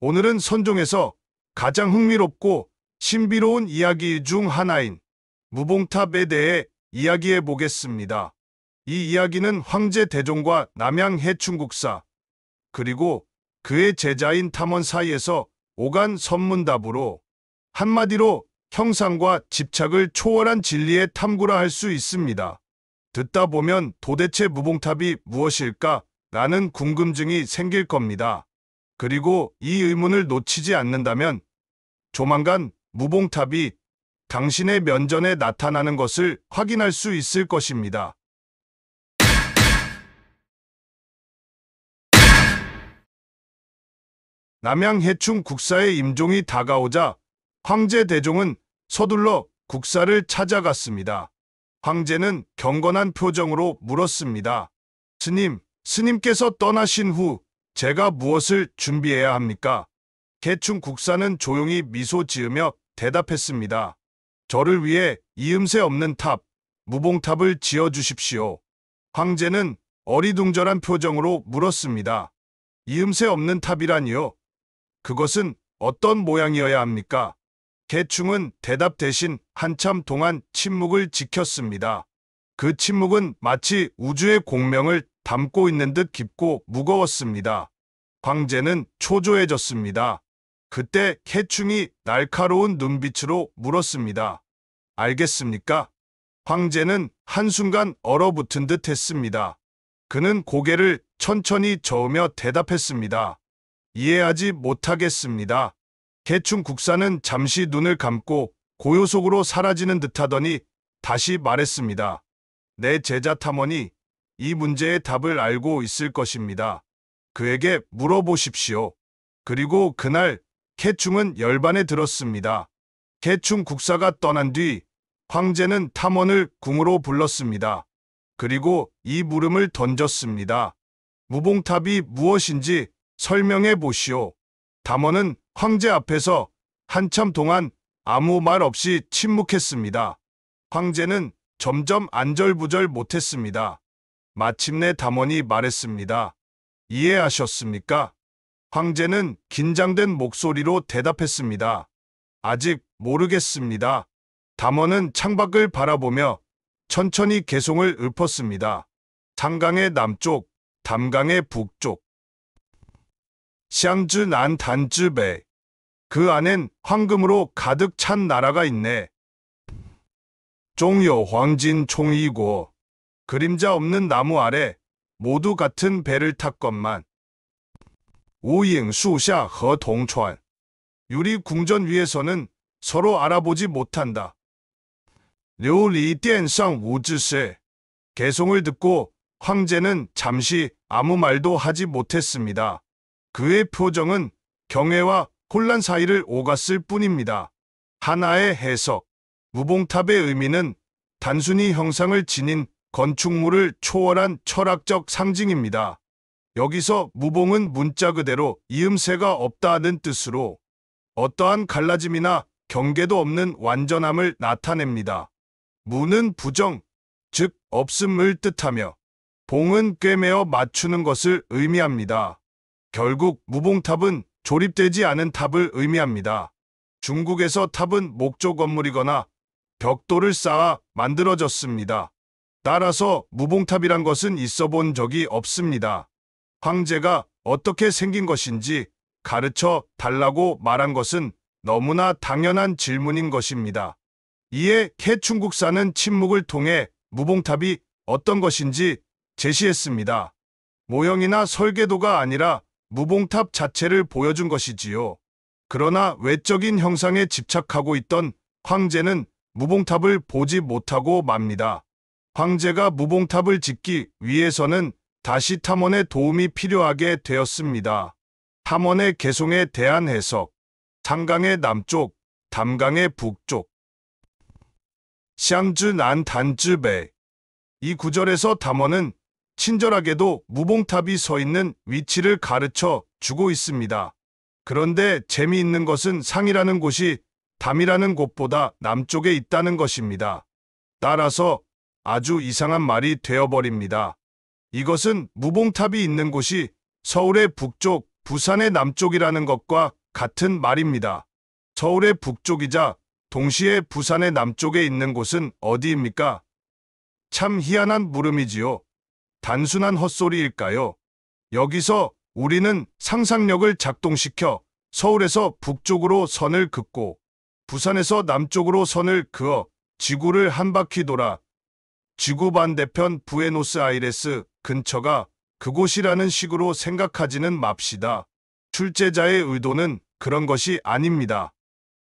오늘은 선종에서 가장 흥미롭고 신비로운 이야기 중 하나인 무봉탑에 대해 이야기해 보겠습니다. 이 이야기는 황제 대종과 남양 해충국사 그리고 그의 제자인 탐원 사이에서 오간 선문답으로 한마디로 형상과 집착을 초월한 진리의 탐구라 할 수 있습니다. 듣다 보면 도대체 무봉탑이 무엇일까? 라는 궁금증이 생길 겁니다. 그리고 이 의문을 놓치지 않는다면 조만간 무봉탑이 당신의 면전에 나타나는 것을 확인할 수 있을 것입니다. 남양 해충 국사의 임종이 다가오자 황제 대종은 서둘러 국사를 찾아갔습니다. 황제는 경건한 표정으로 물었습니다. 스님께서 떠나신 후 제가 무엇을 준비해야 합니까? 해충 국사는 조용히 미소 지으며 대답했습니다. 저를 위해 이음새 없는 탑, 무봉탑을 지어주십시오. 황제는 어리둥절한 표정으로 물었습니다. 이음새 없는 탑이라니요? 그것은 어떤 모양이어야 합니까? 해충은 대답 대신 한참 동안 침묵을 지켰습니다. 그 침묵은 마치 우주의 공명을 담고 있는 듯 깊고 무거웠습니다. 황제는 초조해졌습니다. 그때 해충이 날카로운 눈빛으로 물었습니다. 알겠습니까? 황제는 한순간 얼어붙은 듯 했습니다. 그는 고개를 천천히 저으며 대답했습니다. 이해하지 못하겠습니다. 해충 국사는 잠시 눈을 감고 고요 속으로 사라지는 듯하더니 다시 말했습니다. 내 제자 탐원이 이 문제의 답을 알고 있을 것입니다. 그에게 물어보십시오. 그리고 그날 해충은 열반에 들었습니다. 해충 국사가 떠난 뒤 황제는 탐원을 궁으로 불렀습니다. 그리고 이 물음을 던졌습니다. 무봉탑이 무엇인지 설명해 보시오. 탐원은 황제 앞에서 한참 동안 아무 말 없이 침묵했습니다. 황제는 점점 안절부절 못했습니다. 마침내 탐원이 말했습니다. 이해하셨습니까? 황제는 긴장된 목소리로 대답했습니다. 아직 모르겠습니다. 탐원은 창밖을 바라보며 천천히 개송을 읊었습니다. 창강의 남쪽, 담강의 북쪽. 샹즈 난 단즈베. 그 안엔 황금으로 가득 찬 나라가 있네. 종요 황진 총이고. 그림자 없는 나무 아래 모두 같은 배를 탔건만. 우잉 수샤 허 동천. 유리 궁전 위에서는 서로 알아보지 못한다. 료리 댄상 우즈세. 개송을 듣고 황제는 잠시 아무 말도 하지 못했습니다. 그의 표정은 경외와 혼란 사이를 오갔을 뿐입니다. 하나의 해석. 무봉탑의 의미는 단순히 형상을 지닌 건축물을 초월한 철학적 상징입니다. 여기서 무봉은 문자 그대로 이음새가 없다는 뜻으로 어떠한 갈라짐이나 경계도 없는 완전함을 나타냅니다. 무는 부정, 즉 없음을 뜻하며 봉은 꿰매어 맞추는 것을 의미합니다. 결국 무봉탑은 조립되지 않은 탑을 의미합니다. 중국에서 탑은 목조 건물이거나 벽돌을 쌓아 만들어졌습니다. 따라서 무봉탑이란 것은 있어 본 적이 없습니다. 황제가 어떻게 생긴 것인지 가르쳐 달라고 말한 것은 너무나 당연한 질문인 것입니다. 이에 해충국사는 침묵을 통해 무봉탑이 어떤 것인지 제시했습니다. 모형이나 설계도가 아니라 무봉탑 자체를 보여준 것이지요. 그러나 외적인 형상에 집착하고 있던 황제는 무봉탑을 보지 못하고 맙니다. 황제가 무봉탑을 짓기 위해서는 다시 탐원의 도움이 필요하게 되었습니다. 탐원의 개송에 대한 해석. 창강의 남쪽, 담강의 북쪽. 샹즈 난 단즈베. 이 구절에서 탐원은 친절하게도 무봉탑이 서 있는 위치를 가르쳐 주고 있습니다. 그런데 재미있는 것은 상이라는 곳이 담이라는 곳보다 남쪽에 있다는 것입니다. 따라서 아주 이상한 말이 되어버립니다. 이것은 무봉탑이 있는 곳이 서울의 북쪽 부산의 남쪽이라는 것과 같은 말입니다. 서울의 북쪽이자 동시에 부산의 남쪽에 있는 곳은 어디입니까? 참 희한한 물음이지요. 단순한 헛소리일까요? 여기서 우리는 상상력을 작동시켜 서울에서 북쪽으로 선을 긋고 부산에서 남쪽으로 선을 그어 지구를 한 바퀴 돌아 지구 반대편 부에노스아이레스 근처가 그곳이라는 식으로 생각하지는 맙시다. 출제자의 의도는 그런 것이 아닙니다.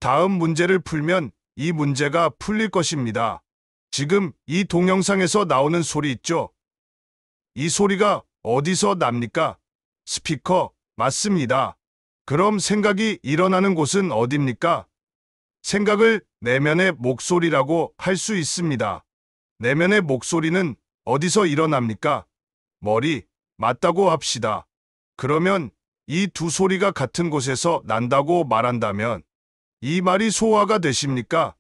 다음 문제를 풀면 이 문제가 풀릴 것입니다. 지금 이 동영상에서 나오는 소리 있죠? 이 소리가 어디서 납니까? 스피커, 맞습니다. 그럼 생각이 일어나는 곳은 어딥니까? 생각을 내면의 목소리라고 할 수 있습니다. 내면의 목소리는 어디서 일어납니까? 머리, 맞다고 합시다. 그러면 이 두 소리가 같은 곳에서 난다고 말한다면 이 말이 소화가 되십니까?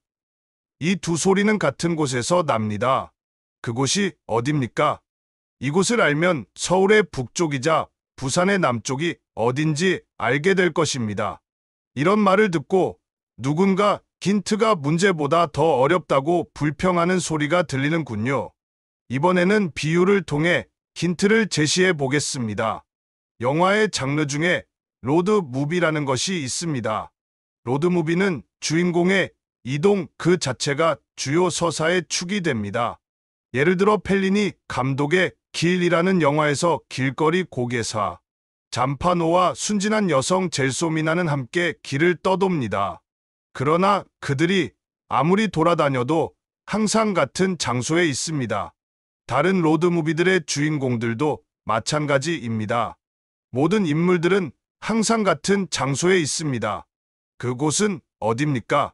이 두 소리는 같은 곳에서 납니다. 그곳이 어딥니까? 이곳을 알면 서울의 북쪽이자 부산의 남쪽이 어딘지 알게 될 것입니다. 이런 말을 듣고 누군가 힌트가 문제보다 더 어렵다고 불평하는 소리가 들리는군요. 이번에는 비유를 통해 힌트를 제시해 보겠습니다. 영화의 장르 중에 로드 무비라는 것이 있습니다. 로드 무비는 주인공의 이동 그 자체가 주요 서사의 축이 됩니다. 예를 들어 펠리니 감독의 길이라는 영화에서 길거리 고개사 잠파노와 순진한 여성 젤소미나는 함께 길을 떠돕니다. 그러나 그들이 아무리 돌아다녀도 항상 같은 장소에 있습니다. 다른 로드무비들의 주인공들도 마찬가지입니다. 모든 인물들은 항상 같은 장소에 있습니다. 그곳은 어딥니까?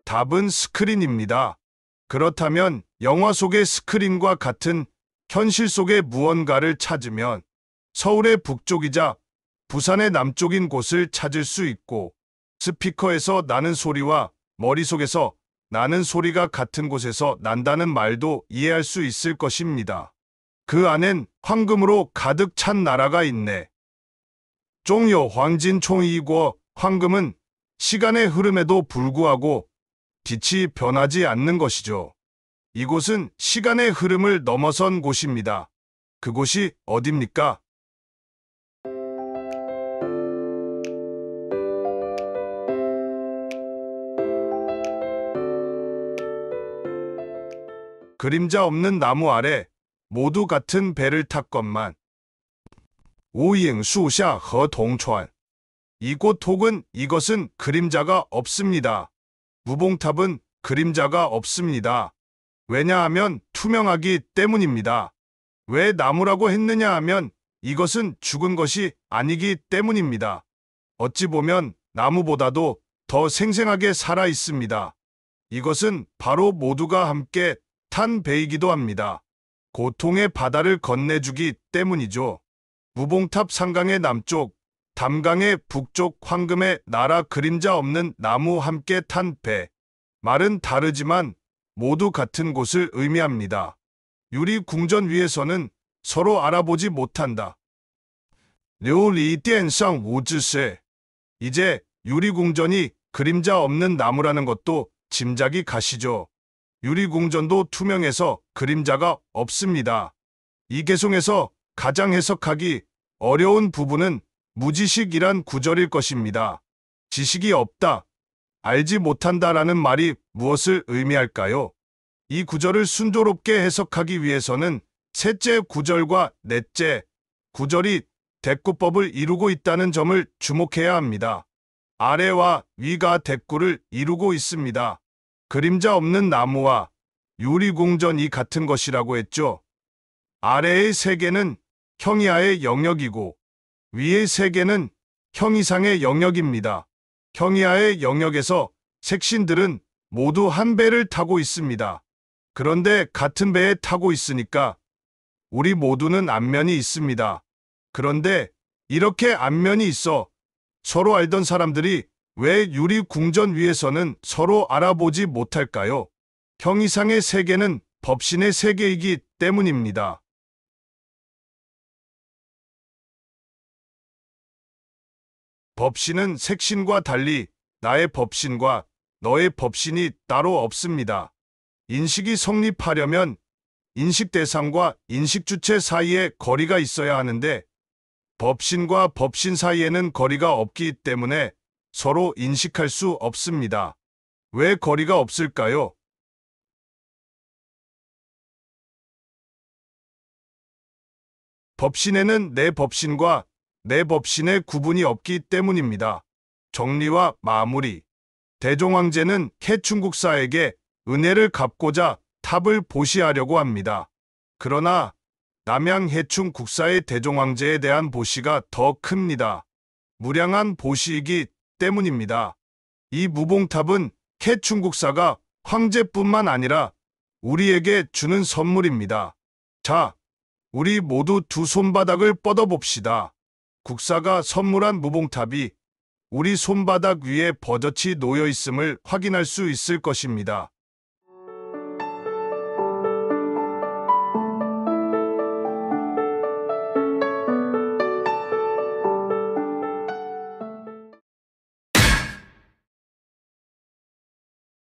답은 스크린입니다. 그렇다면 영화 속의 스크린과 같은 현실 속의 무언가를 찾으면 서울의 북쪽이자 부산의 남쪽인 곳을 찾을 수 있고 스피커에서 나는 소리와 머릿속에서 나는 소리가 같은 곳에서 난다는 말도 이해할 수 있을 것입니다. 그 안엔 황금으로 가득 찬 나라가 있네. 종요 황진 총이고 황금은 시간의 흐름에도 불구하고 빛이 변하지 않는 것이죠. 이곳은 시간의 흐름을 넘어선 곳입니다. 그곳이 어딥니까? 그림자 없는 나무 아래 모두 같은 배를 탔건만 우잉수샤 허동천 이곳 혹은 이것은 그림자가 없습니다. 무봉탑은 그림자가 없습니다. 왜냐하면 투명하기 때문입니다. 왜 나무라고 했느냐 하면 이것은 죽은 것이 아니기 때문입니다. 어찌 보면 나무보다도 더 생생하게 살아 있습니다. 이것은 바로 모두가 함께 탄 배이기도 합니다. 고통의 바다를 건네주기 때문이죠. 무봉탑 상강의 남쪽, 담강의 북쪽 황금의 나라 그림자 없는 나무 함께 탄 배. 말은 다르지만 모두 같은 곳을 의미합니다. 유리 궁전 위에서는 서로 알아보지 못한다. 료리电상 우즈세. 이제 유리 궁전이 그림자 없는 나무라는 것도 짐작이 가시죠. 유리 궁전도 투명해서 그림자가 없습니다. 이 개송에서 가장 해석하기 어려운 부분은 무지식이란 구절일 것입니다. 지식이 없다, 알지 못한다라는 말이 무엇을 의미할까요? 이 구절을 순조롭게 해석하기 위해서는 셋째 구절과 넷째 구절이 대꾸법을 이루고 있다는 점을 주목해야 합니다. 아래와 위가 대꾸를 이루고 있습니다. 그림자 없는 나무와 유리궁전이 같은 것이라고 했죠. 아래의 세 개는 형이하의 영역이고 위의 세 개는 형이상의 영역입니다. 형이하의 영역에서 색신들은 모두 한 배를 타고 있습니다. 그런데 같은 배에 타고 있으니까 우리 모두는 안면이 있습니다. 그런데 이렇게 안면이 있어 서로 알던 사람들이 왜 유리 궁전 위에서는 서로 알아보지 못할까요? 형이상의 세계는 법신의 세계이기 때문입니다. 법신은 색신과 달리 나의 법신과 너의 법신이 따로 없습니다. 인식이 성립하려면 인식 대상과 인식 주체 사이에 거리가 있어야 하는데 법신과 법신 사이에는 거리가 없기 때문에 서로 인식할 수 없습니다. 왜 거리가 없을까요? 법신에는 내 법신과 내 법신의 구분이 없기 때문입니다. 정리와 마무리. 대종황제는 해충국사에게 은혜를 갚고자 탑을 보시하려고 합니다. 그러나 남양 해충국사의 대종황제에 대한 보시가 더 큽니다. 무량한 보시이기 때문입니다. 이 무봉탑은 해충국사가 황제뿐만 아니라 우리에게 주는 선물입니다. 자, 우리 모두 두 손바닥을 뻗어봅시다. 국사가 선물한 무봉탑이 우리 손바닥 위에 버젓이 놓여 있음을 확인할 수 있을 것입니다.